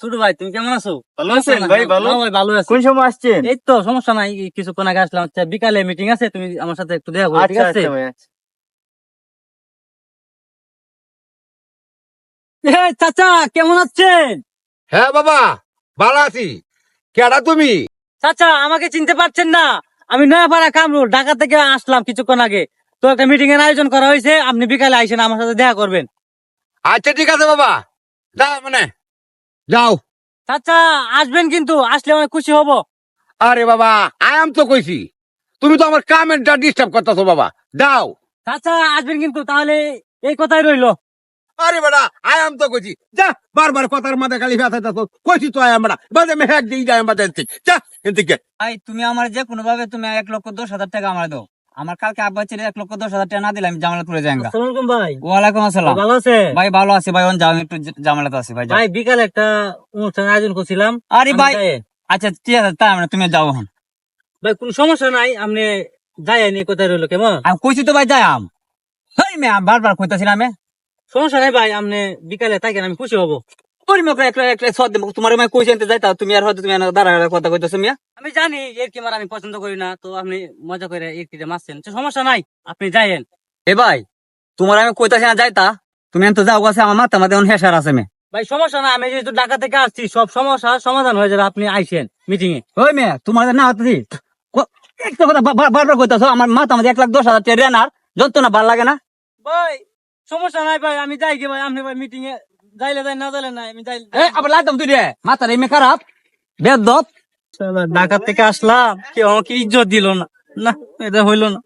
ছোট ভাই তুমি কেমন আছো? ভালো আছেন ভাই? ভালো। হ্যাঁ ভাই, ভালো আছি। কোন সময় আসছেন? এই তো সমস্যা নাই, কিছুক্ষণ আগে আসলাম। আচ্ছা, বিকালে মিটিং আছে, তুমি আমার সাথে একটু দেখা করো, ঠিক আচ্ছা আছে? আচ্ছা ভাই, আচ্ছা। চাচা কেমন আছেন? হ্যাঁ বাবা, ভালো আছি। কেডা তুমি? চাচা আমাকে চিনতে পারছেন না? আমি নয়াপাড়া কামরুল, ঢাকা থেকে আসলাম কিছুক্ষণ আগে। তো একটা মিটিং এর আয়োজন করা হয়েছে, আপনি বিকালে আইসেন, আমার সাথে দেখা করবেন। আচ্ছা ঠিক আছে বাবা, যাও যাও। চাচা আসবেন কিন্তু, আসলে অনেক খুশি হব। আরে বাবা, আয়াম তো কইছি, তুমি তো আমার কামেন্টটা ডিস্টার্ব করতেছো বাবা, যাও। চাচা আসবেন কিন্তু, তাহলে এই কথাই রইলো। আরে বেটা, আয়াম তো কইছি, যা। বারবার কথার মাঝে খালি ব্যথা কইছি তো আয়াম বেটা, বাজে মেহাক দিয়ে যায় বাজে যা এদিকে। ভাই তুমি আমার যে কোনো ভাবে তুমি 1,10,000 টাকা আমার দাও। আমার কালকে আব্বা ছেলে 1,10,000 টাকা না দিলে আমি জামালতপুরে যাইঙ্গা। আসসালামু ভাই। ওয়ালাইকুম আসসালাম। ভালো আছে ভাই ভালো আছি ভাই, যাও একটু জামালাতে আছি ভাই, যাও। ভাই? বিকালে একটা অনুষ্ঠান আয়োজন করছিলাম। আরে আমি ভাই যাই। আচ্ছা ঠিক আছে, তাই মানে তুমি যাও এখন। ভাই কোন সমস্যা নাই, আপনি যাই নি কোথায় রইলো কেমন? আমি কইছি তো ভাই যাই আম। হেই মে আমি বারবার কইতাছিলাম আমি। সমস্যা নাই ভাই, আপনি বিকালে থাকেন, আমি খুশি হব। ওই মে একটা একটা সদ দেব তোমার, আমি কইছি আনতে যাইতা, তুমি আর হয়তো তুমি দাঁড়া কথা কইতাছো মিয়া। আমি জানি এর কি মার আমি পছন্দ করি না, তো আপনি মজা করে এর কি মারছেন, তো সমস্যা নাই, আপনি যাইয়েন। এ ভাই তোমার আমি কইতাছি না যাইতা, তুমি এনতে যাও কাছে, আমার মাথা মাঝে এখন হেসার আছে মে। ভাই সমস্যা না, আমি যেহেতু ঢাকা থেকে আসছি, সব সমস্যা সমাধান হয়ে যাবে, আপনি আইসেন মিটিং এ। ওই মেয়ে তোমার না হতে একটা কথা বারবার কইতাছো, আমার মাথা মাঝে 1,10,000 টাকা রেনার যন্ত্রণা ভাল লাগে না। ভাই সমস্যা নাই ভাই, আমি যাই কি ভাই, আপনি ভাই মিটিং এ যাইলে যাই, না যাইলে নাই, আমি যাই। আবার লাইতাম তুই রে মাথার এমনি খারাপ বেদব। ঢাকা থেকে আসলাম, কেউ আমাকে ইজ্জত দিল না, না এটা হইলো না।